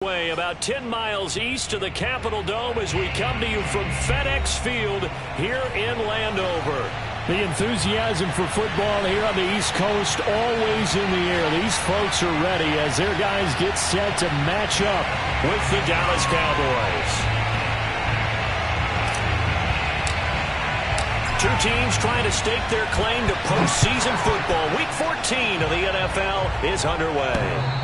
Way about 10 miles east of the Capitol Dome as we come to you from FedEx Field here in Landover. The enthusiasm for football here on the East Coast always in the air. These folks are ready as their guys get set to match up with the Dallas Cowboys. Two teams trying to stake their claim to postseason football. Week 14 of the NFL is underway.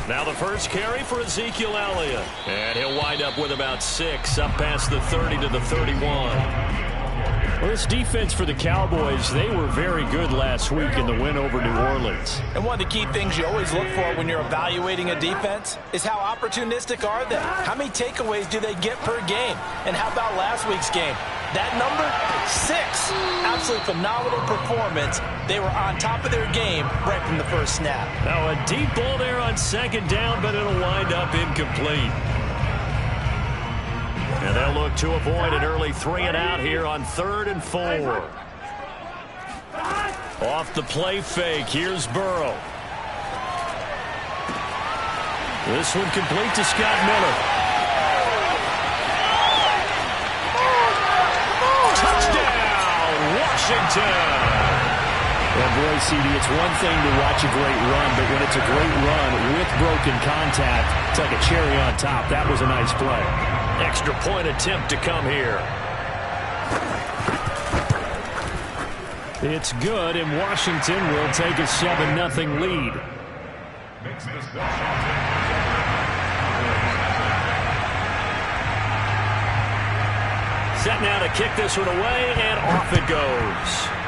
Now the first carry for Ezekiel Elliott. And he'll wind up with about 6, up past the 30 to the 31. Well, this defense for the Cowboys, they were very good last week in the win over New Orleans. And one of the key things you always look for when you're evaluating a defense is how opportunistic are they? How many takeaways do they get per game? And how about last week's game? That number, 6. Absolutely phenomenal performance. They were on top of their game right from the first snap. Now a deep ball there on second down, but it'll wind up incomplete. And they'll look to avoid an early 3-and-out here on 3rd and 4. Off the play fake, here's Burrow. This one complete to Scott Miller. Touchdown, Washington! Well, boy, CD, it's one thing to watch a great run, but when it's a great run with broken contact, it's like a cherry on top. That was a nice play. Extra point attempt to come here. It's good, and Washington will take a 7-0 lead. Set now to kick this one away, and off it goes.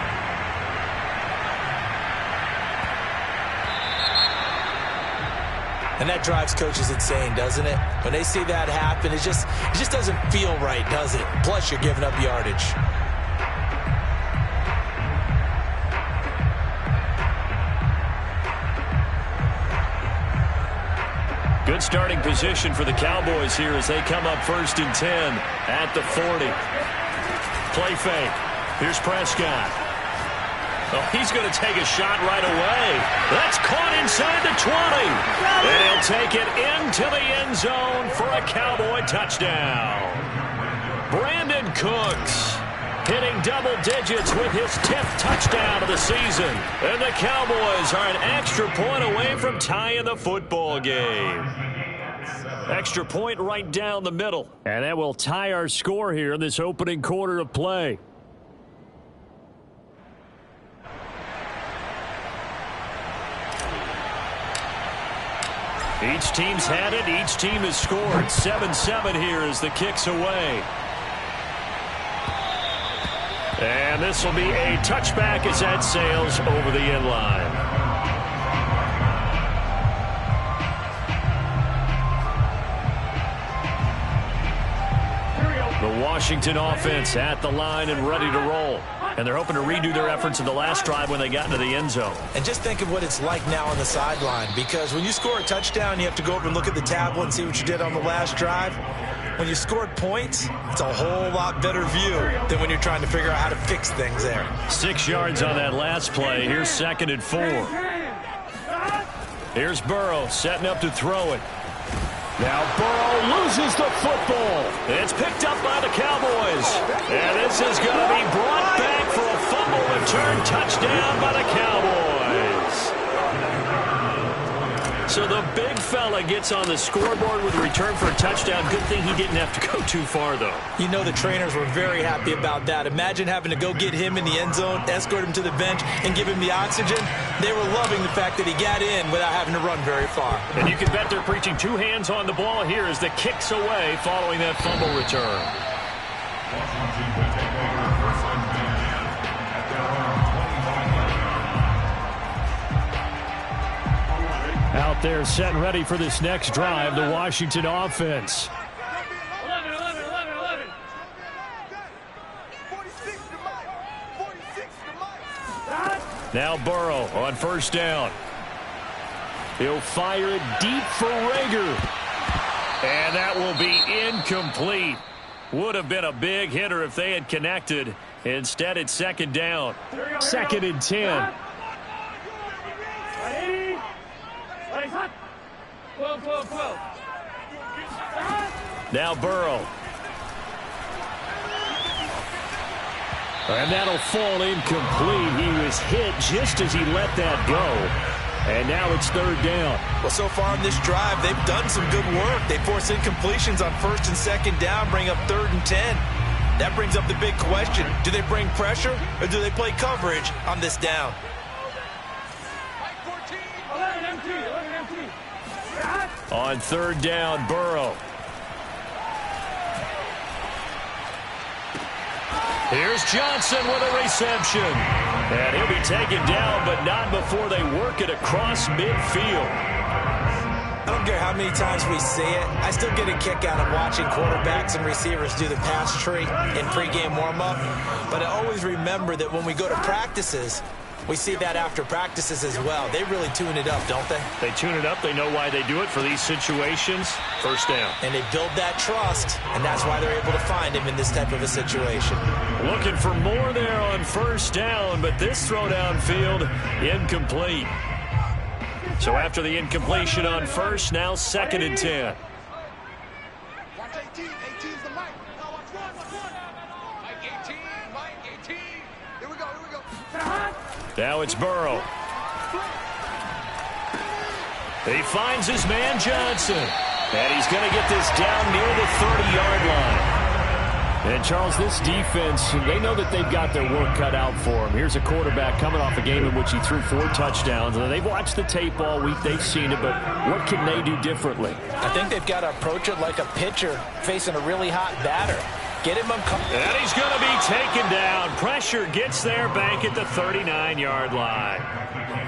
And that drives coaches insane, doesn't it? When they see that happen, it just doesn't feel right, does it? Plus, you're giving up yardage. Good starting position for the Cowboys here as they come up 1st and 10 at the 40. Play fake. Here's Prescott. Oh, he's going to take a shot right away. That's caught inside the 20. And he'll take it into the end zone for a Cowboy touchdown. Brandon Cooks hitting double digits with his 10th touchdown of the season. And the Cowboys are an extra point away from tying the football game. Extra point right down the middle. And that will tie our score here in this opening quarter of play. Each team's had it. Each team has scored. 7-7 here as the kick's away. And this will be a touchback as that sails over the end line. The Washington offense at the line and ready to roll. And they're hoping to redo their efforts in the last drive when they got into the end zone. And just think of what it's like now on the sideline, because when you score a touchdown, you have to go over and look at the tablet and see what you did on the last drive. When you scored points, it's a whole lot better view than when you're trying to figure out how to fix things there. 6 yards on that last play. Here's 2nd and 4. Here's Burrow setting up to throw it. Now Burrow loses the football. It's picked up by the Cowboys. And this is going to be brought back for a fumble return touchdown by the Cowboys. So the big fella gets on the scoreboard with a return for a touchdown. Good thing he didn't have to go too far, though. You know the trainers were very happy about that. Imagine having to go get him in the end zone, escort him to the bench, and give him the oxygen. They were loving the fact that he got in without having to run very far. And you can bet they're preaching two hands on the ball here as the kick's away following that fumble return. Out there set and ready for this next drive, the Washington offense. 11. Now Burrow on first down. He'll fire it deep for Rager. And that will be incomplete. Would have been a big hitter if they had connected. Instead, it's second down. 2nd and 10. Now Burrow. And that'll fall incomplete. He was hit just as he let that go. And now it's 3rd down. Well, so far on this drive, they've done some good work. They force incompletions on 1st and 2nd down, bring up 3rd and 10. That brings up the big question. Do they bring pressure or do they play coverage on this down? On 3rd down, Burrow. Here's Johnson with a reception. And he'll be taken down, but not before they work it across midfield. I don't care how many times we see it. I still get a kick out of watching quarterbacks and receivers do the pass tree in pregame warm-up. But I always remember that when we go to practices, we see that after practices as well. They really tune it up, don't they? They tune it up. They know why they do it for these situations. First down. And they build that trust, and that's why they're able to find him in this type of a situation. Looking for more there on first down, but this throw downfield, incomplete. So after the incompletion on first, now 2nd and 10. Watch 18. 18's the mic. Now watch one. Mike 18. Here we go. Now it's Burrow. He finds his man Johnson. And he's going to get this down near the 30-yard line. And, Charles, this defense, they know that they've got their work cut out for them. Here's a quarterback coming off a game in which he threw 4 touchdowns. And they've watched the tape all week. They've seen it, but what can they do differently? I think they've got to approach it like a pitcher facing a really hot batter. Get him uncomfortable. And he's going to be taken down. Pressure gets there back at the 39-yard line.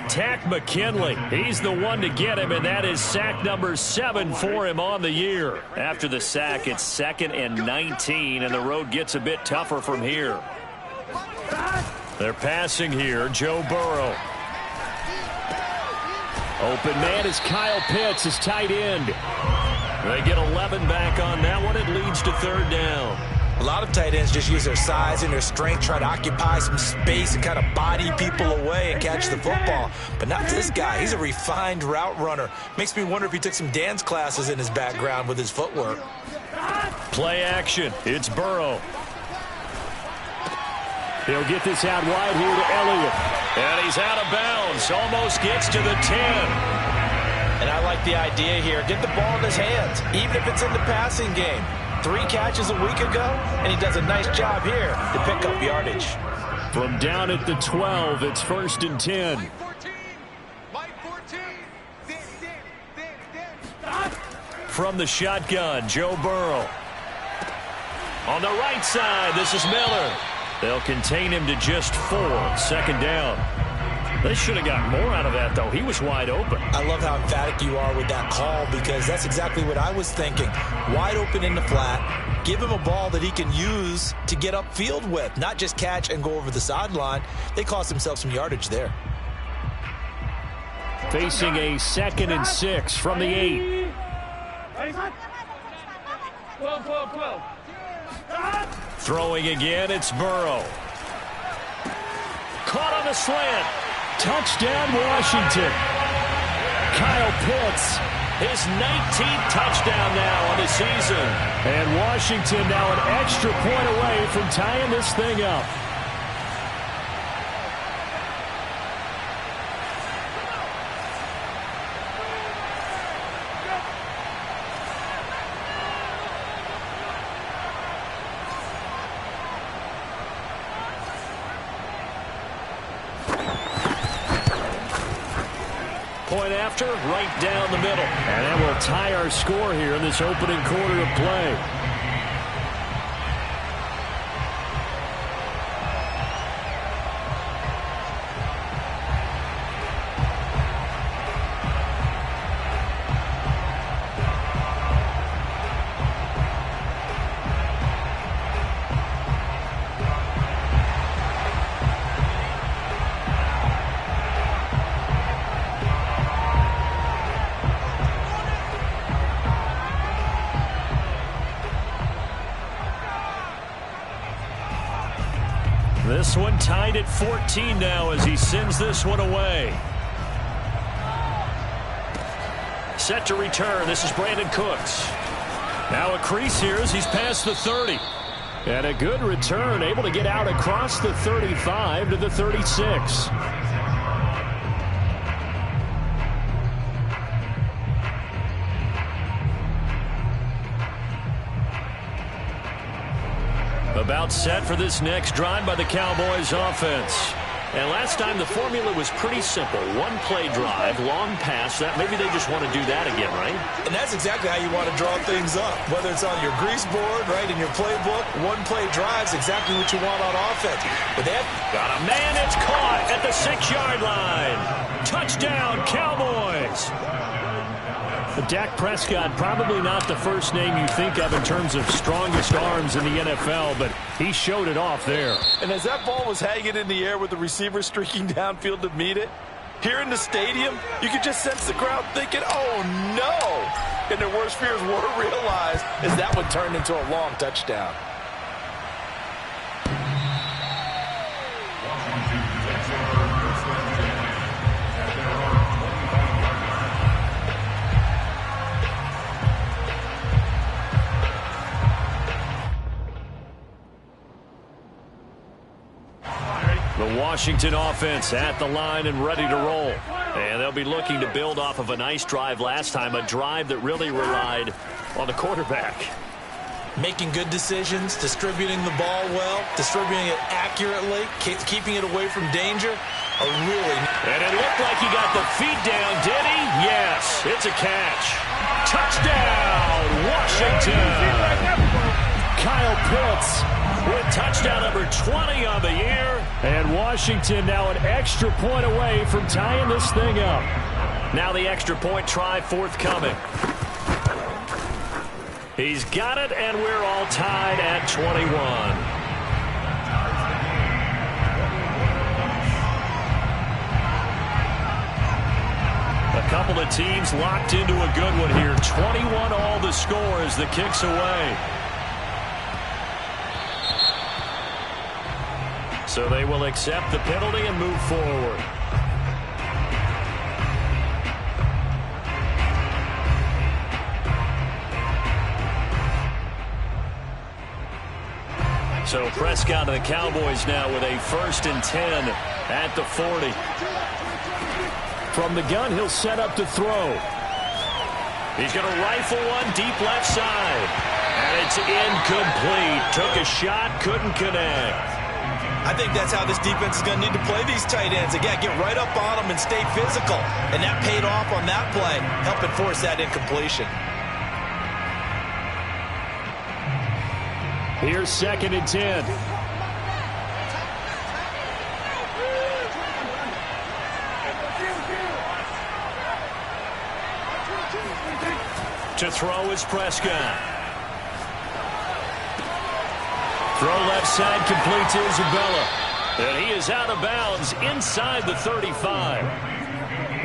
Tack McKinley, he's the one to get him, and that is sack number 7 for him on the year. After the sack, it's 2nd and 19, and the road gets a bit tougher from here. They're passing here, Joe Burrow. Open man is Kyle Pitts, his tight end. They get 11 back on that one. It leads to 3rd down. A lot of tight ends just use their size and their strength, try to occupy some space and kind of body people away and catch the football. But not this guy. He's a refined route runner. Makes me wonder if he took some dance classes in his background with his footwork. Play action. It's Burrow. He'll get this out wide here to Elliott. And he's out of bounds. Almost gets to the 10. And I like the idea here. Get the ball in his hands, even if it's in the passing game. 3 catches a week ago, and he does a nice job here to pick up yardage. From down at the 12, it's 1st and 10. Mike 14. From the shotgun, Joe Burrow. On the right side, this is Miller. They'll contain him to just 4. 2nd down. They should have got more out of that, though. He was wide open. I love how emphatic you are with that call because that's exactly what I was thinking. Wide open in the flat. Give him a ball that he can use to get upfield with, not just catch and go over the sideline. They cost themselves some yardage there. Facing a 2nd and 6 from the 8. 12. Throwing again, it's Burrow. Caught on the slant. Touchdown, Washington. Kyle Pitts. His 19th touchdown now on the season. And Washington now an extra point away from tying this thing up. Point after, right down the middle. And that will tie our score here in this opening quarter of play. This one tied at 14 now as he sends this one away. Set to return. This is Brandon Cooks. Now a crease here as he's past the 30. And a good return, able to get out across the 35 to the 36. About set for this next drive by the Cowboys offense. And last time the formula was pretty simple. One-play drive, long pass. That maybe they just want to do that again, right? And that's exactly how you want to draw things up. Whether it's on your grease board, right, in your playbook, one-play drive's exactly what you want on offense. But they have got a man that's caught at the 6-yard line. Touchdown, Cowboys. Dak Prescott, probably not the first name you think of in terms of strongest arms in the NFL, but he showed it off there. And as that ball was hanging in the air with the receiver streaking downfield to meet it, here in the stadium, you could just sense the crowd thinking, oh, no. And their worst fears were realized as that one turned into a long touchdown. The Washington offense at the line and ready to roll. And they'll be looking to build off of a nice drive last time, a drive that really relied on the quarterback. Making good decisions, distributing the ball well, distributing it accurately, keeping it away from danger. And it looked like he got the feet down, did he? Yes, it's a catch. Touchdown, Washington. Kyle Pitts with touchdown number 20 on the year. And Washington now an extra point away from tying this thing up. Now the extra point try forthcoming. He's got it, and we're all tied at 21. A couple of teams locked into a good one here. 21 all the score as the kick's away. So they will accept the penalty and move forward. So Prescott and the Cowboys now with a 1st and 10 at the 40. From the gun, he'll set up to throw. He's going to rifle one deep left side. And it's incomplete. Took a shot, couldn't connect. I think that's how this defense is going to need to play these tight ends. Again, get right up on them and stay physical. And that paid off on that play, helping force that incompletion. Here's 2nd and 10. To throw is Prescott. Throw left side, complete to Isabella. And he is out of bounds inside the 35.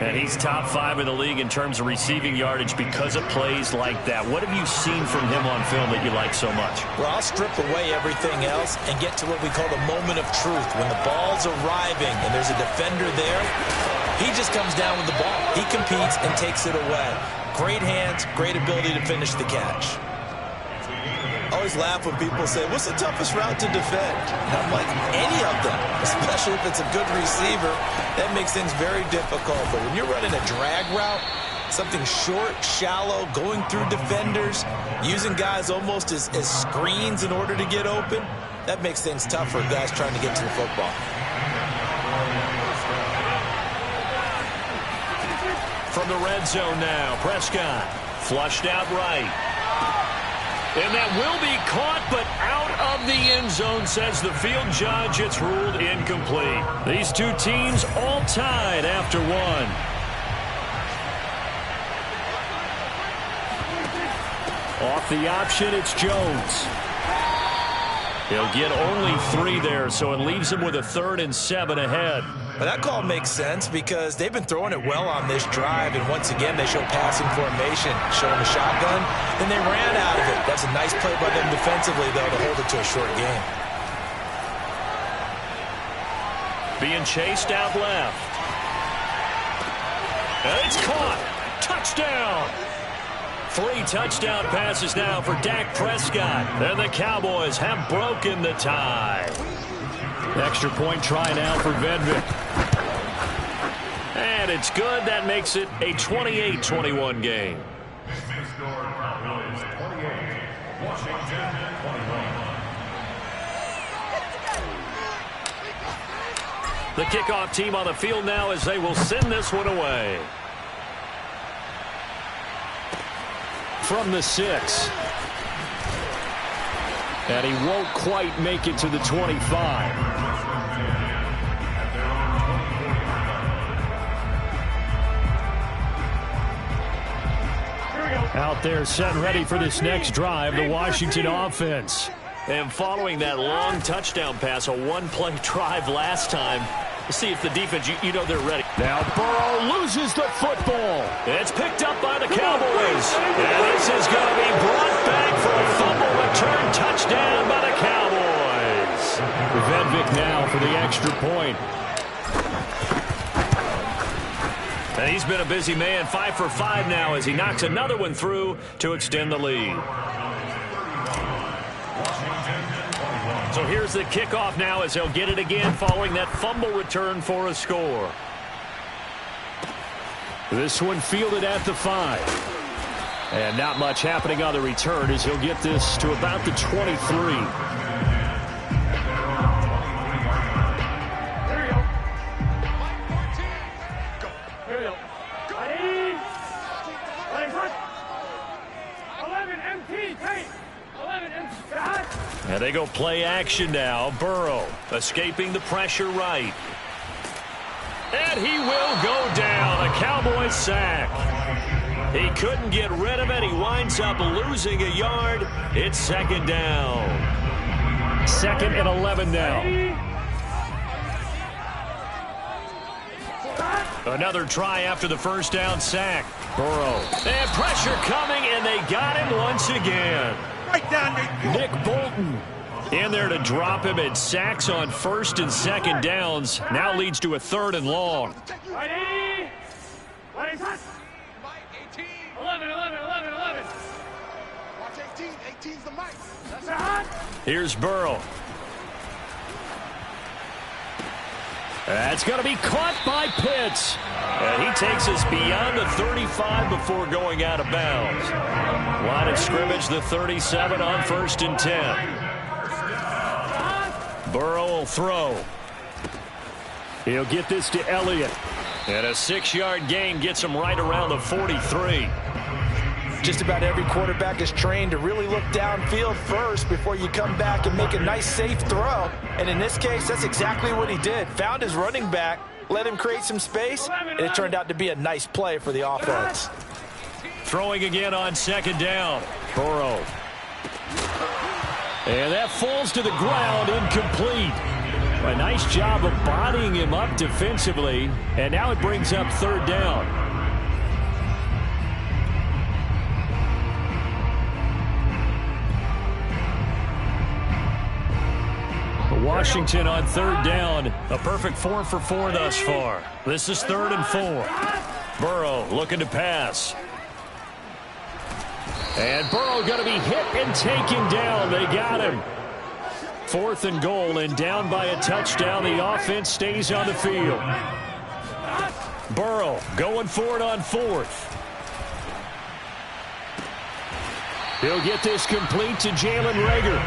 And he's top 5 in the league in terms of receiving yardage because of plays like that. What have you seen from him on film that you like so much? Well, I'll strip away everything else and get to what we call the moment of truth. When the ball's arriving and there's a defender there, he just comes down with the ball. He competes and takes it away. Great hands, great ability to finish the catch. I always laugh when people say, what's the toughest route to defend? And I'm like, any of them, especially if it's a good receiver. That makes things very difficult. But when you're running a drag route, something short, shallow, going through defenders, using guys almost as screens in order to get open, that makes things tough for guys trying to get to the football. from the red zone now. Prescott flushed out right. And that will be caught, but out of the end zone, says the field judge. It's ruled incomplete. These two teams all tied after one. Off the option, it's Jones. He'll get only 3 there, so it leaves him with a 3rd and 7 ahead. But that call makes sense because they've been throwing it well on this drive, and once again they show passing formation, showing a shotgun, then they ran out of it. That's a nice play by them defensively, though, to hold it to a short game. Being chased out left. And it's caught. Touchdown. 3 touchdown passes now for Dak Prescott. And the Cowboys have broken the tie. Extra point try now for Vedvik. And it's good. That makes it a 28-21 game. The kickoff team on the field now as they will send this one away. From the 6. And he won't quite make it to the 25. Out there set and ready for this next drive, the Washington offense. And following that long touchdown pass, a one-play drive last time, we'll see if the defense, you know they're ready. Now Burrow loses the football. It's picked up by the Cowboys. And this is going to be brought back for a fumble return touchdown by the Cowboys. Vedvik now for the extra point. And he's been a busy man, 5 for 5 now as he knocks another one through to extend the lead. So here's the kickoff now as they'll get it again following that fumble return for a score. This one fielded at the 5. And not much happening on the return as he'll get this to about the 23. And they go play action now. Burrow escaping the pressure right. And he will go down. A Cowboys sack. He couldn't get rid of it. He winds up losing a yard. It's 2nd down. 2nd and 11 now. Another try after the first down sack. Burrow. And pressure coming, and they got him once again. Right down, Nick Bolton in there to drop him. At sacks on 1st and 2nd downs. Now leads to a 3rd and long. Ready? Ready, touch. 18. 11. Watch 18. 18's the mic. That's hot. Here's Burrow. That's going to be caught by Pitts. And he takes us beyond the 35 before going out of bounds. Line of scrimmage, the 37 on 1st and 10. Burrow will throw. He'll get this to Elliott. And a 6-yard gain gets him right around the 43. Just about every quarterback is trained to really look downfield first before you come back and make a nice, safe throw. And in this case, that's exactly what he did. Found his running back, let him create some space, and it turned out to be a nice play for the offense. Throwing again on 2nd down. Burrow. And that falls to the ground, incomplete. A nice job of bodying him up defensively, and now it brings up 3rd down. Washington on 3rd down. A perfect 4 for 4 thus far. This is 3rd and 4. Burrow looking to pass. And Burrow going to be hit and taken down. They got him. 4th and goal and down by a touchdown. The offense stays on the field. Burrow going for it on 4th. He'll get this complete to Jalen Reagor.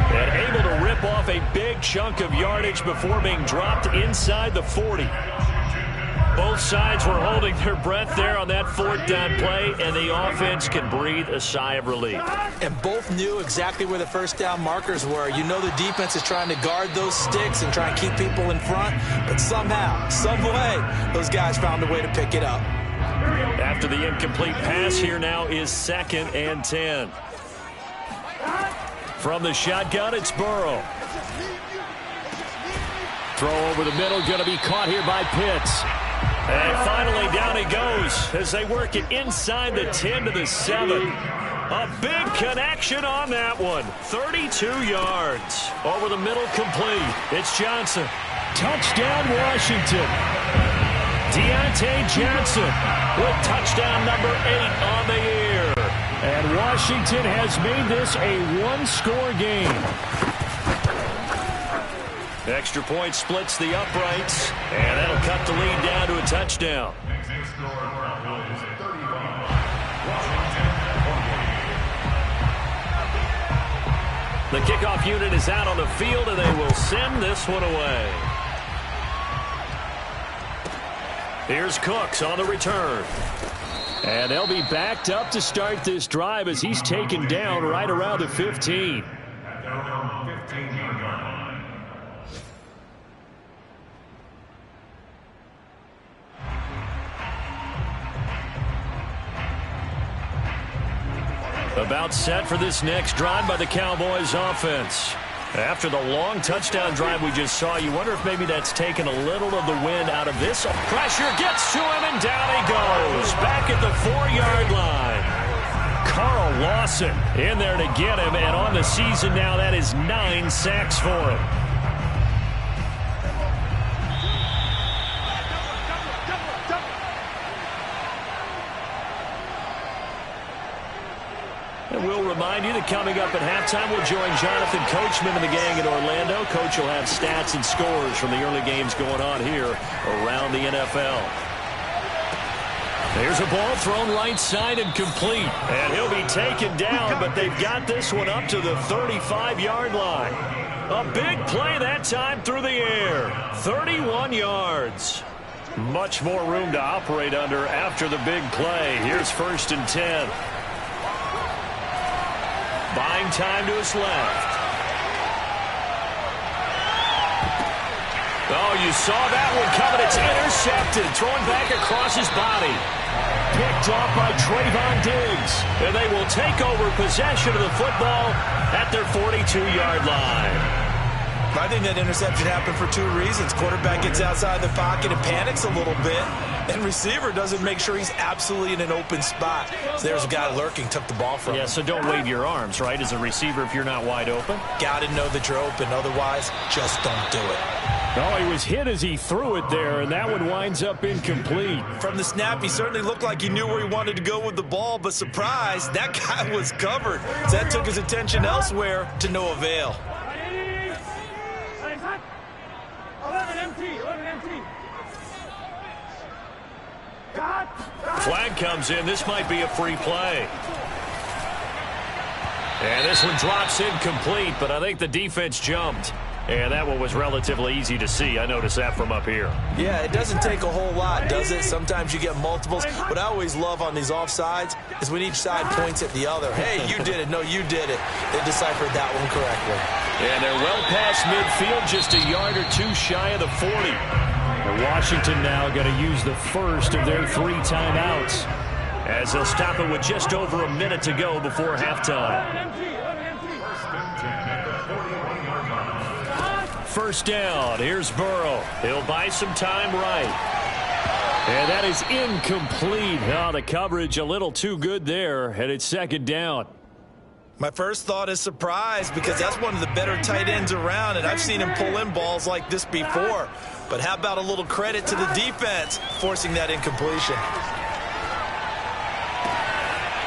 And able to rip off a big chunk of yardage before being dropped inside the 40. Both sides were holding their breath there on that 4th down play, and the offense can breathe a sigh of relief. And both knew exactly where the first down markers were. You know the defense is trying to guard those sticks and try and keep people in front, but somehow, some way, those guys found a way to pick it up. After the incomplete pass, here now is 2nd and 10. From the shotgun, it's Burrow. Throw over the middle, going to be caught here by Pitts. And finally, down he goes as they work it inside the 10 to the 7. A big connection on that one. 32 yards. Over the middle, complete. It's Johnson. Touchdown, Washington. Deontay Johnson with touchdown number 8 on the year. And Washington has made this a one-score game. Extra point splits the uprights, and that'll cut the lead down to a touchdown. The kickoff unit is out on the field, and they will send this one away. Here's Cooks on the return. And they'll be backed up to start this drive as he's taken down right around the 15. About set for this next drive by the Cowboys offense. After the long touchdown drive we just saw, you wonder if maybe that's taken a little of the wind out of this. Pressure gets to him, and down he goes. Back at the 4-yard line. Carl Lawson in there to get him, and on the season now, that is 9 sacks for him. And we'll remind you that coming up at halftime, we'll join Jonathan Coachman and the gang in Orlando. Coach will have stats and scores from the early games going on here around the NFL. There's a ball thrown right side and complete. And he'll be taken down, but they've got this one up to the 35-yard line. A big play that time through the air. 31 yards. Much more room to operate under after the big play. Here's 1st and 10. Buying time to his left. Oh, you saw that one coming. It's intercepted. Thrown back across his body. Picked off by Trayvon Diggs. And they will take over possession of the football at their 42-yard line. I think that interception happened for 2 reasons. Quarterback gets outside the pocket and panics a little bit. And receiver doesn't make sure he's absolutely in an open spot. So there's a guy lurking, took the ball from him. Yeah, so don't wave your arms, right, as a receiver if you're not wide open. Got to know that you're open. Otherwise, just don't do it. Oh, he was hit as he threw it there, and that one winds up incomplete. From the snap, he certainly looked like he knew where he wanted to go with the ball, but surprise, that guy was covered. So that took his attention elsewhere to no avail. 11 empty. Flag comes in. This might be a free play. And this one drops incomplete, but I think the defense jumped. And that one was relatively easy to see. I noticed that from up here. Yeah, it doesn't take a whole lot, does it? Sometimes you get multiples. What I always love on these offsides is when each side points at the other. Hey, you did it. No, you did it. They deciphered that one correctly. And they're well past midfield, just a yard or 2 shy of the 40. And Washington now going to use the first of their 3 timeouts, as they'll stop it with just over a minute to go before halftime. First down. Here's Burrow. He'll buy some time right. And that is incomplete. Oh, the coverage a little too good there, and it's 2nd down. My first thought is surprise, because that's one of the better tight ends around, and I've seen him pull in balls like this before. But how about a little credit to the defense forcing that incompletion?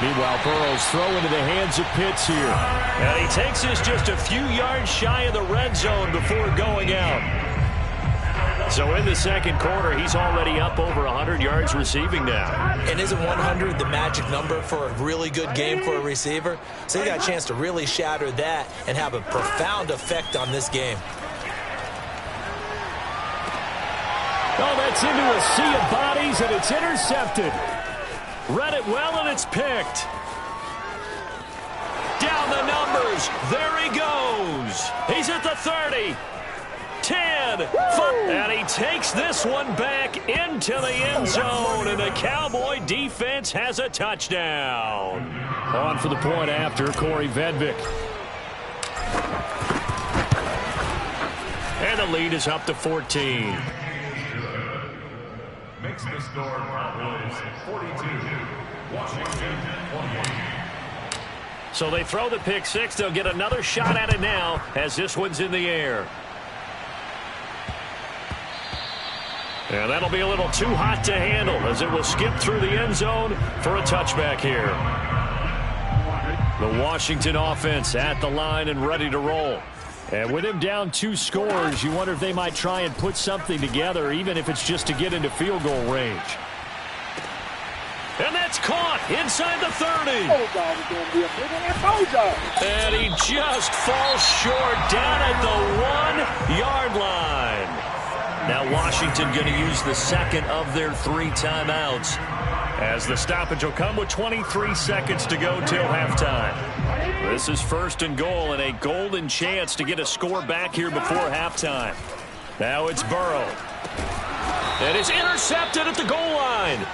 Meanwhile, Burrow's throw into the hands of Pitts here. And he takes this just a few yards shy of the red zone before going out. So in the second quarter, he's already up over 100 yards receiving now. And isn't 100 the magic number for a really good game for a receiver? So he got a chance to really shatter that and have a profound effect on this game. Oh, that's Gets into a sea of bodies, and it's intercepted. Read it well, and it's picked. Down the numbers. There he goes. He's at the 30. 10. And he takes this one back into the end zone, and the Cowboy defense has a touchdown. On for the point after, Corey Vedvik. And the lead is up to 14. Makes the score Cowboys 42, Washington 28. So they throw the pick six. They'll get another shot at it now as this one's in the air. And that'll be a little too hot to handle as it will skip through the end zone for a touchback here. The Washington offense at the line and ready to roll. And with him down 2 scores, you wonder if they might try and put something together, even if it's just to get into field goal range. And that's caught inside the 30. And he just falls short down at the 1-yard line. Now Washington going to use the second of their 3 timeouts, as the stoppage will come with 23 seconds to go till halftime. This is 1st and goal and a golden chance to get a score back here before halftime. Now it's Burrow. And it's intercepted at the goal line.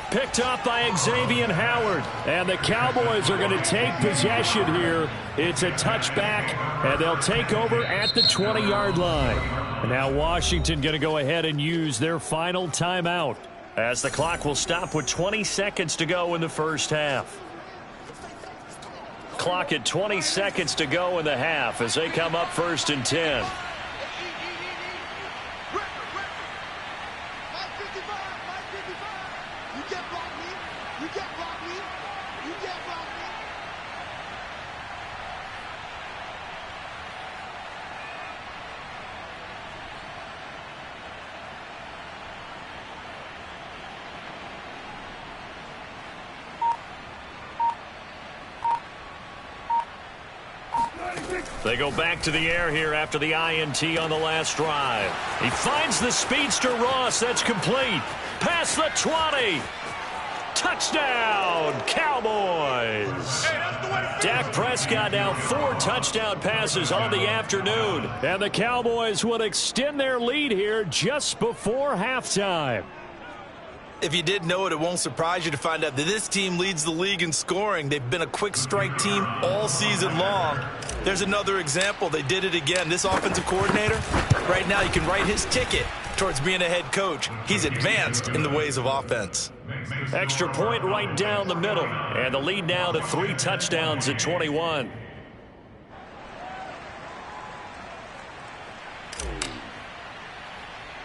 Picked up by Xavier Howard. And the Cowboys are going to take possession here. It's a touchback, and they'll take over at the 20-yard line. And now Washington going to go ahead and use their final timeout, as the clock will stop with 20 seconds to go in the first half. Clock at 20 seconds to go in the half as they come up 1st and 10. They go back to the air here after the INT on the last drive. He finds the speedster Ross. That's complete. Past the 20. Touchdown, Cowboys. Dak Prescott now 4 touchdown passes on the afternoon. And the Cowboys will extend their lead here just before halftime. If you didn't know it, it won't surprise you to find out that this team leads the league in scoring. They've been a quick strike team all season long. There's another example. They did it again. This offensive coordinator, right now you can write his ticket towards being a head coach. He's advanced in the ways of offense. Extra point right down the middle. And the lead now to 3 touchdowns at 21.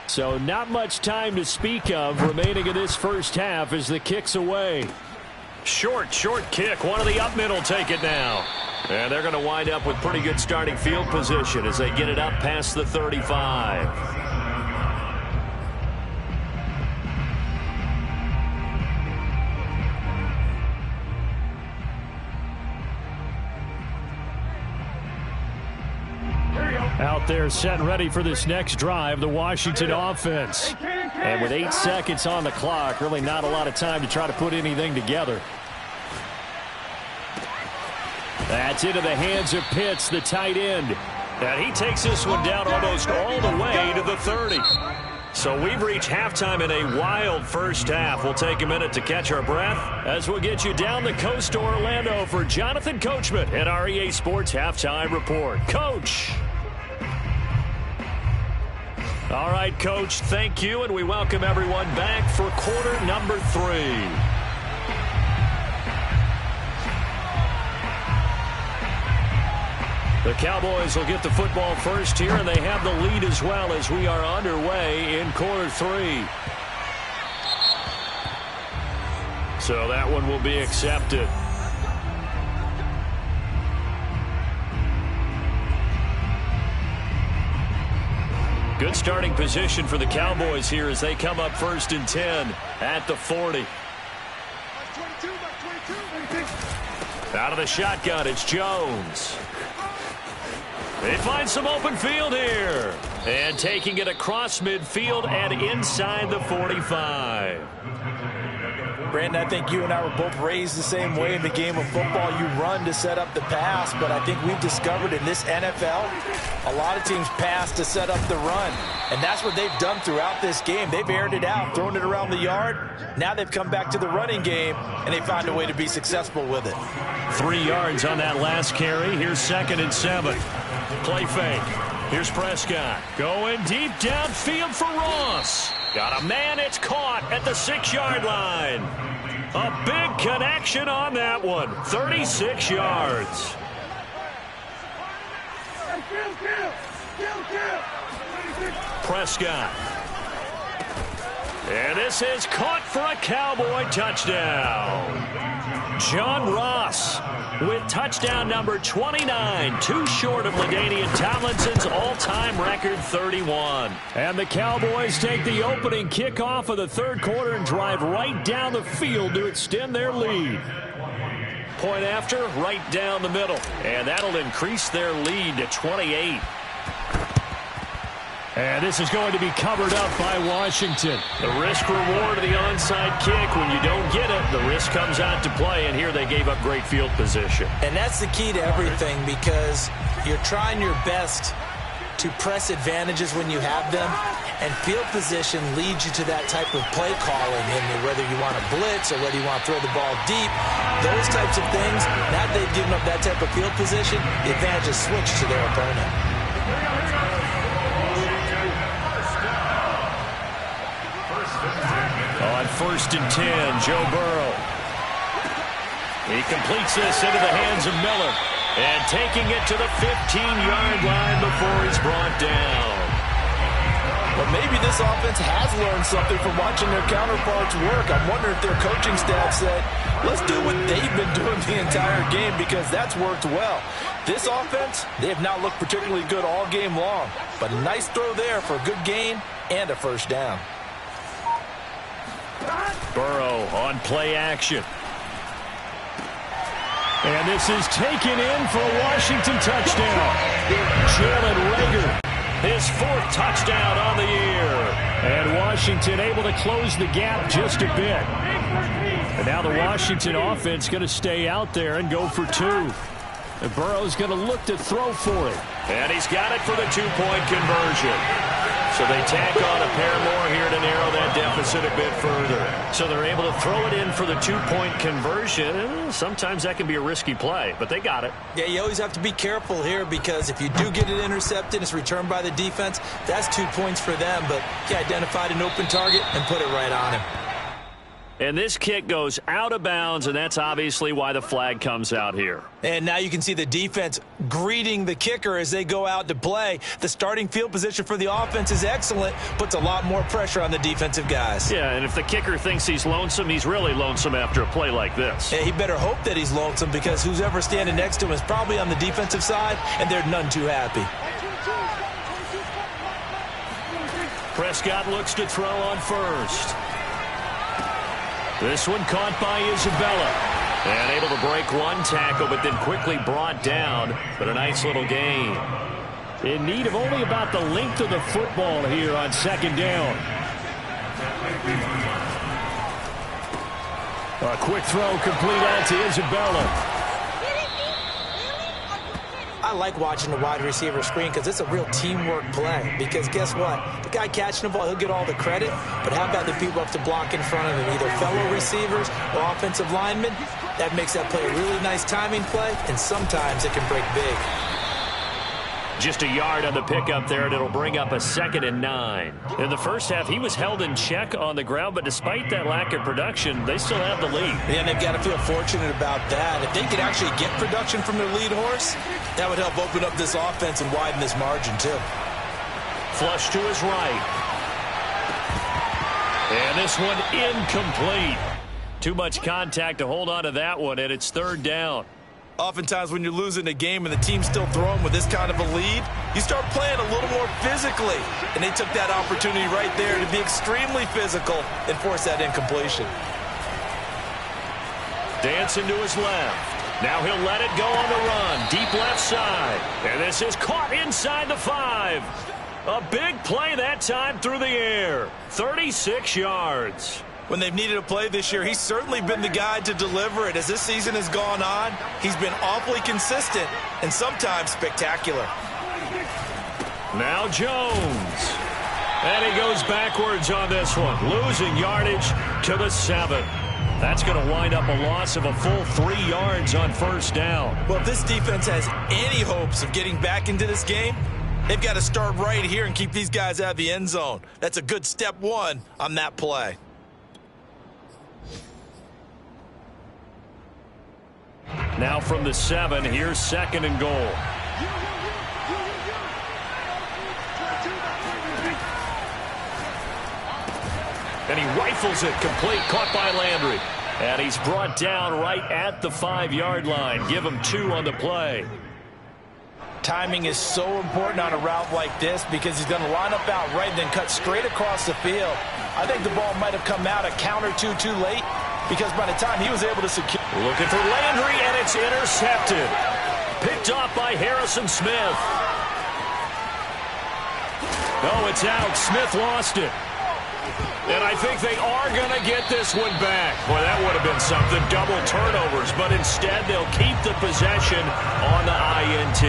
So not much time to speak of remaining in this first half as the kick's away. Short kick. One of the up middle take it now. And they're going to wind up with pretty good starting field position as they get it up past the 35. Out there set and ready for this next drive, the Washington offense. And with 8 seconds on the clock, really not a lot of time to try to put anything together. That's into the hands of Pitts, the tight end. And he takes this one down almost all the way to the 30. So we've reached halftime in a wild first half. We'll take a minute to catch our breath as we'll get you down the coast to Orlando for Jonathan Coachman at our EA Sports Halftime Report. Coach. All right, Coach, thank you, and we welcome everyone back for quarter number 3. The Cowboys will get the football first here, and they have the lead as well as we are underway in quarter 3. So that one will be accepted. Good starting position for the Cowboys here as they come up 1st and 10 at the 40. Out of the shotgun, it's Jones. They find some open field here. And taking it across midfield and inside the 45. Brandon, I think you and I were both raised the same way in the game of football. You run to set up the pass, but I think we've discovered in this NFL, a lot of teams pass to set up the run. And that's what they've done throughout this game. They've aired it out, thrown it around the yard. Now they've come back to the running game, and they find a way to be successful with it. 3 yards on that last carry. Here's 2nd and 7. Play fake. Here's Prescott. Going deep downfield for Ross. Got a man, it's caught at the 6-yard line. A big connection on that one. 36 yards. Prescott. And this is caught for a Cowboy touchdown. John Ross with touchdown number 29, too short of LaDainian Tomlinson's all-time record 31. And the Cowboys take the opening kickoff of the 3rd quarter and drive right down the field to extend their lead. Point after, right down the middle. And that'll increase their lead to 28. And this is going to be covered up by Washington. The risk-reward of the onside kick. When you don't get it, the risk comes out to play, and here they gave up great field position. And that's the key to everything, because you're trying your best to press advantages when you have them, and field position leads you to that type of play calling, and whether you want to blitz or whether you want to throw the ball deep, those types of things. Now that they've given up that type of field position, the advantage is switched to their opponent. On 1st and 10, Joe Burrow. He completes this into the hands of Miller. And taking it to the 15-yard line before he's brought down. Well, maybe this offense has learned something from watching their counterparts work. I'm wondering if their coaching staff said, let's do what they've been doing the entire game, because that's worked well. This offense, they have not looked particularly good all game long. But a nice throw there for a good gain and a 1st down. Burrow on play action. And this is taken in for a Washington touchdown. Jalen Reagor, his 4th touchdown on the year. And Washington able to close the gap just a bit. And now the Washington offense going to stay out there and go for 2. And Burrow's going to look to throw for it. And he's got it for the 2-point conversion. So they tack on a pair more here to narrow that deficit a bit further. So they're able to throw it in for the 2-point conversion. Sometimes that can be a risky play, but they got it. Yeah, you always have to be careful here, because if you do get it intercepted, it's returned by the defense. That's 2 points for them, but he identified an open target and put it right on him. And this kick goes out of bounds, and that's obviously why the flag comes out here. And now you can see the defense greeting the kicker as they go out to play. The starting field position for the offense is excellent, puts a lot more pressure on the defensive guys. Yeah, and if the kicker thinks he's lonesome, he's really lonesome after a play like this. Yeah, he better hope that he's lonesome, because who's ever standing next to him is probably on the defensive side, and they're none too happy. Prescott looks to throw on 1st. This one caught by Isabella. And able to break one tackle, but then quickly brought down. But a nice little gain. In need of only about the length of the football here on 2nd down. A quick throw complete out to Isabella. I like watching the wide receiver screen, because it's a real teamwork play. Because guess what? The guy catching the ball, he'll get all the credit. But how about the people up to block in front of him, either fellow receivers or offensive linemen? That makes that play a really nice timing play, and sometimes it can break big. Just a yard on the pickup there, and it'll bring up a 2nd and 9. In the first half, he was held in check on the ground, but despite that lack of production, they still have the lead. Yeah, and they've got to feel fortunate about that. If they could actually get production from their lead horse, that would help open up this offense and widen this margin, too. Flush to his right. And this one incomplete. Too much contact to hold on to that one, and it's 3rd down. Oftentimes when you're losing a game and the team's still throwing with this kind of a lead, you start playing a little more physically. And they took that opportunity right there to be extremely physical and force that incompletion. Dancing to his left. Now he'll let it go on the run. Deep left side. And this is caught inside the 5. A big play that time through the air. 36 yards. When they've needed a play this year, he's certainly been the guy to deliver it. As this season has gone on, he's been awfully consistent and sometimes spectacular. Now Jones. And he goes backwards on this one, losing yardage to the 7. That's going to wind up a loss of a full 3 yards on first down. Well, if this defense has any hopes of getting back into this game, they've got to start right here and keep these guys out of the end zone. That's a good step one on that play. Now from the 7, here's 2nd and goal. And he rifles it complete, caught by Landry. And he's brought down right at the 5-yard line. Give him 2 on the play. Timing is so important on a route like this because he's going to line up out right and then cut straight across the field. I think the ball might have come out a count or two too late because by the time he was able to secure. Looking for Landry, and it's intercepted. Picked off by Harrison Smith. No, it's out. Smith lost it. And I think they are going to get this one back. Boy, that would have been something. Double turnovers, but instead they'll keep the possession on the INT.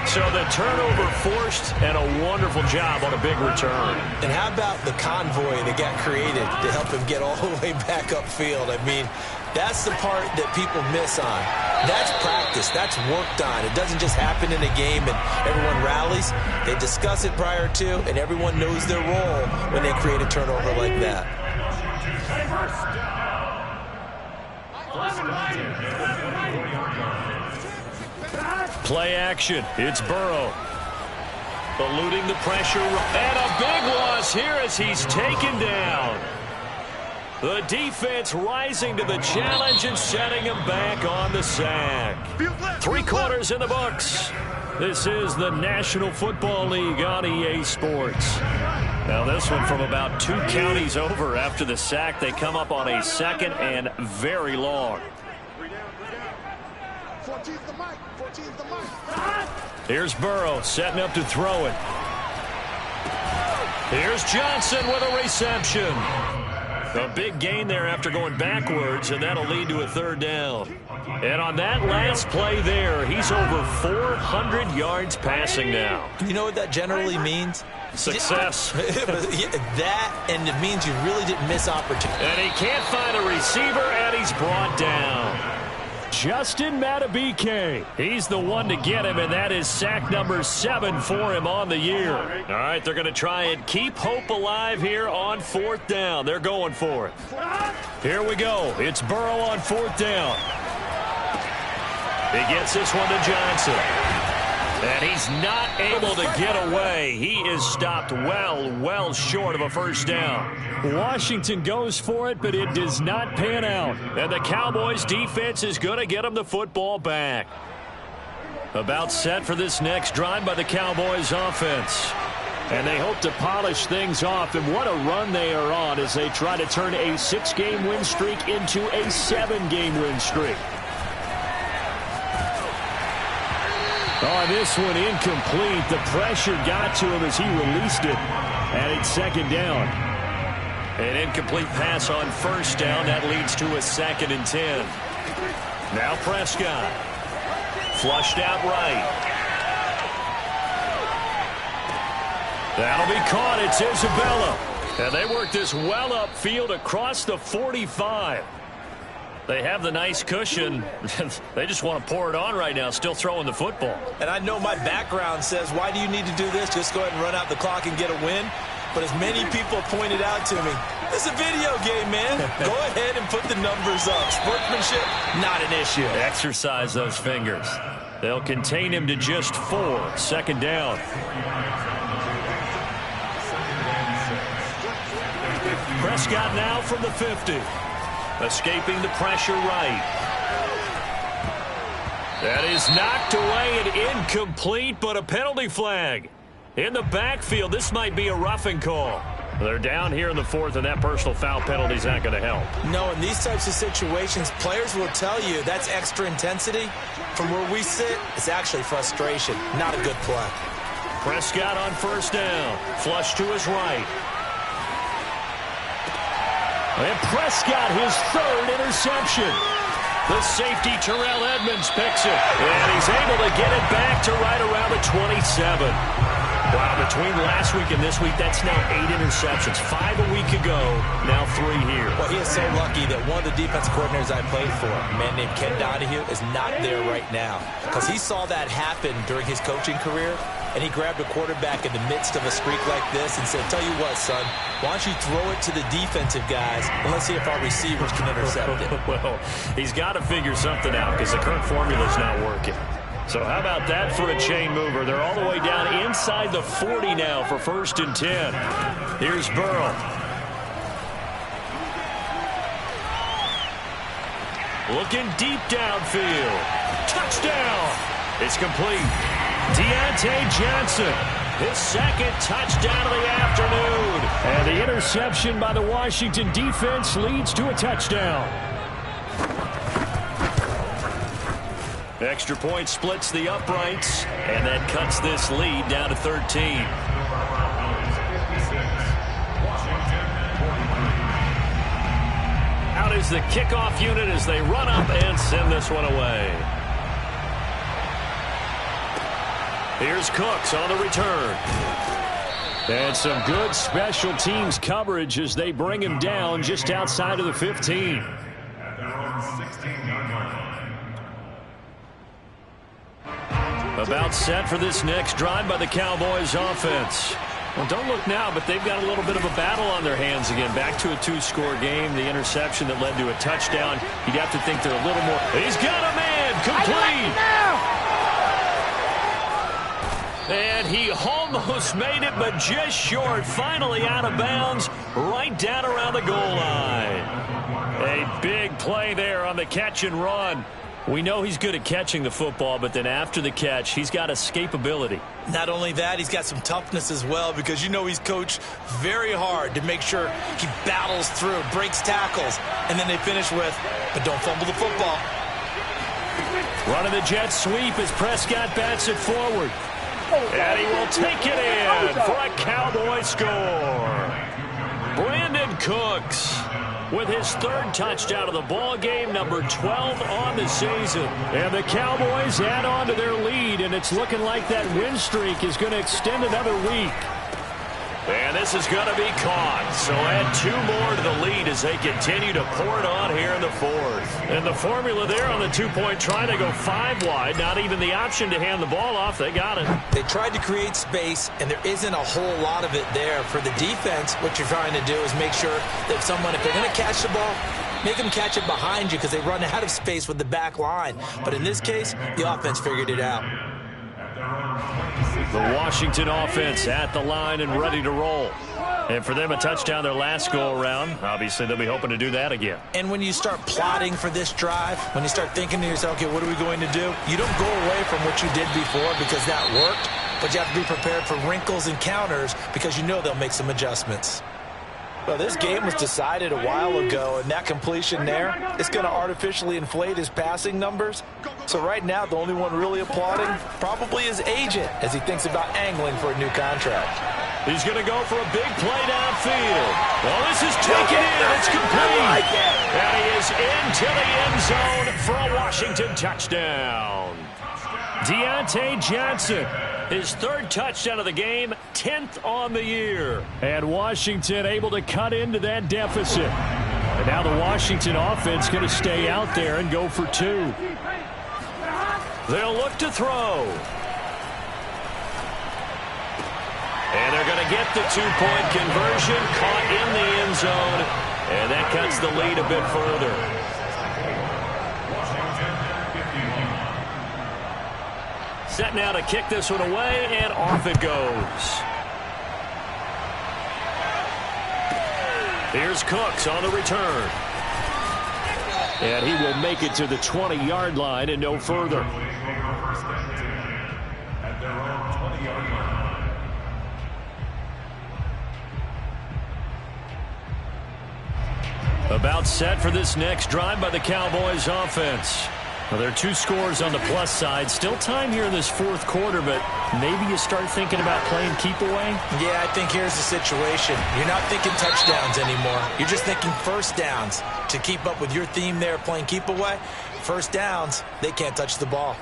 So the turnover forced, and a wonderful job on a big return. And how about the convoy that got created to help him get all the way back upfield? I mean, that's the part that people miss on. That's practice. That's worked on. It doesn't just happen in a game and everyone rallies. They discuss it prior to, and everyone knows their role when they create a turnover like that. Play action. It's Burrow. Eluding the pressure. And a big loss here as he's taken down. The defense rising to the challenge and setting him back on the sack. 3 quarters in the books. This is the National Football League on EA Sports. Now this one from about 2 counties over after the sack. They come up on a 2nd and very long. Here's Burrow setting up to throw it. Here's Johnson with a reception. A big gain there after going backwards, and that'll lead to a 3rd down. And on that last play there, he's over 400 yards passing now. You know what that generally means? Success. That, and it means you really didn't miss opportunity. And he can't find a receiver, and he's brought down. Justin Matabike. He's the one to get him, and that is sack number 7 for him on the year. All right, they're going to try and keep hope alive here on 4th down. They're going for it. Here we go. It's Burrow on 4th down. He gets this one to Johnson. And he's not able to get away. He is stopped well short of a 1st down. Washington goes for it, but it does not pan out. And the Cowboys defense is going to get him the football back. About set for this next drive by the Cowboys offense. And they hope to polish things off. And what a run they are on as they try to turn a 6-game win streak into a 7-game win streak. Oh, this one incomplete. The pressure got to him as he released it. And it's 2nd down. An incomplete pass on 1st down. That leads to a 2nd and 10. Now Prescott. Flushed out right. That'll be caught. It's Isabella. And they work this well upfield across the 45. They have the nice cushion. They just want to pour it on right now, still throwing the football. And I know my background says, why do you need to do this? Just go ahead and run out the clock and get a win. But as many people pointed out to me, this is a video game, man. Go ahead and put the numbers up. Sportsmanship, not an issue. Exercise those fingers. They'll contain him to just 4. 2nd down. Prescott now from the 50. Escaping the pressure right. That is knocked away and incomplete, but a penalty flag. In the backfield, this might be a roughing call. They're down here in the 4th, and that personal foul penalty is not going to help. No, in these types of situations, players will tell you that's extra intensity. From where we sit, it's actually frustration, not a good play. Prescott on first down. Flush to his right. And Prescott, his third interception. The safety, Terrell Edmonds, picks it. And he's able to get it back to right around the 27. Wow, between last week and this week, that's now 8 interceptions. 5 a week ago, now 3 here. Well, he is so lucky that one of the defense coordinators I played for, a man named Ken Donahue, is not there right now. Because he saw that happen during his coaching career, and he grabbed a quarterback in the midst of a streak like this and said, tell you what, son, why don't you throw it to the defensive guys, and let's see if our receivers can intercept it. Well, he's got to figure something out because the current formula's not working. So how about that for a chain mover? They're all the way down inside the 40 now for 1st and 10. Here's Burrow. Looking deep downfield. Touchdown. It's complete. Deontay Johnson, his second touchdown of the afternoon. And the interception by the Washington defense leads to a touchdown. Extra point splits the uprights, and that cuts this lead down to 13. Out is the kickoff unit as they run up and send this one away. Here's Cooks on the return. And some good special teams coverage as they bring him down just outside of the 15. At their own 16-yard line. About set for this next drive by the Cowboys offense. Well, don't look now, but they've got a little bit of a battle on their hands again. Back to a 2-score game. The interception that led to a touchdown. You'd have to think they're a little more. He's got a man complete. And he almost made it, but just short. Finally out of bounds, right down around the goal line. A big play there on the catch and run. We know he's good at catching the football, but then after the catch, he's got escapability. Not only that, he's got some toughness as well, because you know he's coached very hard to make sure he battles through, breaks tackles, and then they finish with, but don't fumble the football. Running the jet sweep as Prescott bats it forward. And he will take it in for a Cowboy score. Brandon Cooks with his third touchdown of the ball game, number 12 on the season. And the Cowboys add on to their lead, and it's looking like that win streak is going to extend another week. And this is going to be caught. So add 2 more to the lead as they continue to pour it on here in the 4th. And the formula there on the 2-point try to go 5 wide. Not even the option to hand the ball off. They got it. They tried to create space, and there isn't a whole lot of it there. For the defense, what you're trying to do is make sure that if they're going to catch the ball, make them catch it behind you because they run out of space with the back line. But in this case, the offense figured it out. The Washington offense at the line and ready to roll. And for them, a touchdown their last go-around. Obviously, they'll be hoping to do that again. And when you start plotting for this drive, when you start thinking to yourself, okay, what are we going to do? You don't go away from what you did before because that worked, but you have to be prepared for wrinkles and counters because you know they'll make some adjustments. Well, this game was decided a while ago, and that completion there is going to artificially inflate his passing numbers. So right now, the only one really applauding probably his agent as he thinks about angling for a new contract. He's going to go for a big play downfield. Well, this is taken in. It's complete. And he is into the end zone for a Washington touchdown. Deontay Johnson, his third touchdown of the game, 10th on the year. And Washington able to cut into that deficit. And now the Washington offense going to stay out there and go for 2. They'll look to throw. And they're going to get the 2-point conversion, caught in the end zone. And that cuts the lead a bit further. Set now to kick this one away, and off it goes. Here's Cooks on the return. And he will make it to the 20-yard line and no further. At their own 20-yard line. About set for this next drive by the Cowboys offense. Well, there are 2 scores on the plus side. Still time here in this fourth quarter, but maybe you start thinking about playing keep away? Yeah, I think here's the situation. You're not thinking touchdowns anymore. You're just thinking first downs. To keep up with your theme there, playing keep away, first downs, they can't touch the ball.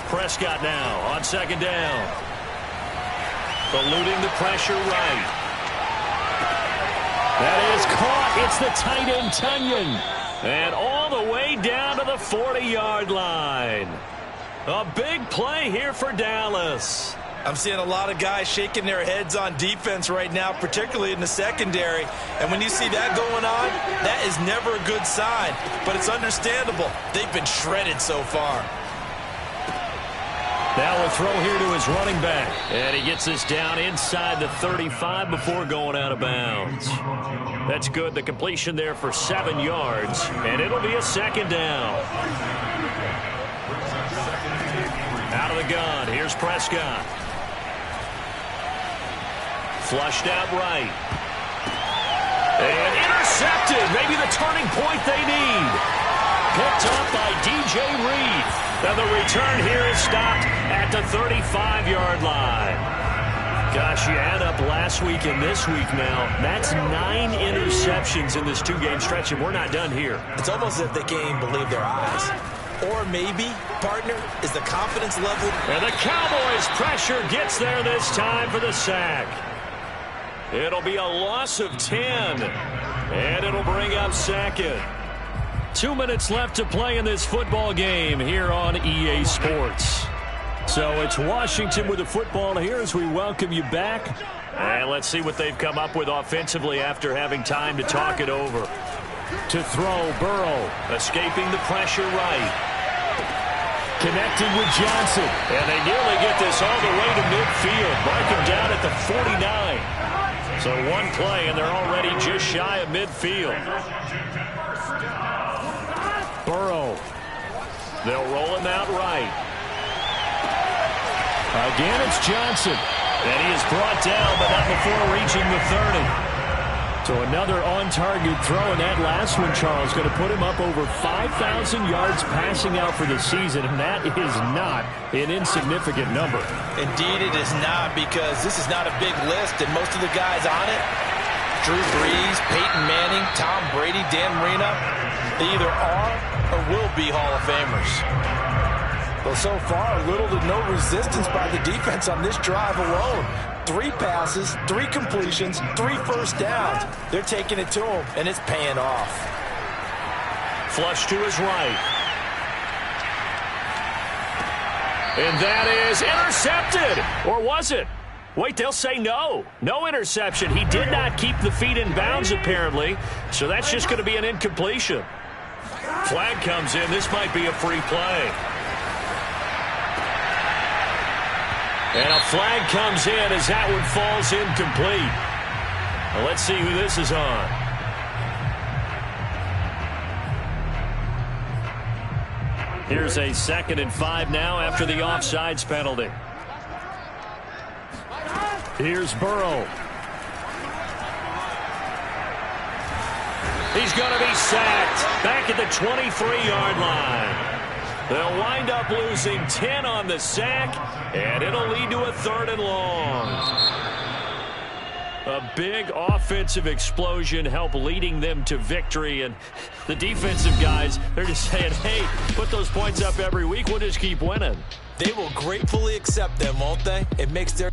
Prescott now on second down. Eluding the pressure right. That is caught. It's the tight end, Tunyon. And all the way down to the 40-yard line. A big play here for Dallas. I'm seeing a lot of guys shaking their heads on defense right now, particularly in the secondary. And when you see that going on, that is never a good sign. But it's understandable. They've been shredded so far. Now a throw here to his running back. And he gets this down inside the 35 before going out of bounds. That's good. The completion there for 7 yards. And it'll be a second down. Out of the gun. Here's Prescott. Flushed out right. And intercepted. Maybe the turning point they need. Picked up by DJ Reed. And the return here is stopped at the 35-yard line. Gosh, you add up last week and this week now. That's 9 interceptions in this 2-game stretch, and we're not done here. It's almost as if they can't even believe their eyes. Or maybe, partner, is the confidence level. And the Cowboys' pressure gets there this time for the sack. It'll be a loss of 10. And it'll bring up second. 2 minutes left to play in this football game here on EA Sports. So it's Washington with the football here as we welcome you back. And let's see what they've come up with offensively after having time to talk it over. To throw, Burrow, escaping the pressure right. Connecting with Johnson. And they nearly get this all the way to midfield. Mark him down at the 49. So one play, and they're already just shy of midfield. Burrow. They'll roll him out right. Again, it's Johnson. And he is brought down, but not before reaching the 30. So another on-target throw, and that last one, Charles, going to put him up over 5,000 yards passing out for the season, and that is not an insignificant number. Indeed it is not, because this is not a big list, and most of the guys on it, Drew Brees, Peyton Manning, Tom Brady, Dan Marino, they either are or will be Hall of Famers. Well, so far, little to no resistance by the defense on this drive alone. 3 passes, 3 completions, 3 first downs. They're taking it to him, and it's paying off. Flush to his right. And that is intercepted. Or was it? Wait, they'll say no. No interception. He did not keep the feet in bounds, apparently. So that's just going to be an incompletion. Flag comes in. This might be a free play. And a flag comes in as that one falls incomplete. Well, let's see who this is on. Here's a 2nd and 5 now after the offsides penalty. Here's Burrow. He's going to be sacked back at the 23-yard line. They'll wind up losing 10 on the sack, and it'll lead to a 3rd and long. A big offensive explosion helped leading them to victory, and the defensive guys, they're just saying, hey, put those points up every week, we'll just keep winning. They will gratefully accept them, won't they? It makes their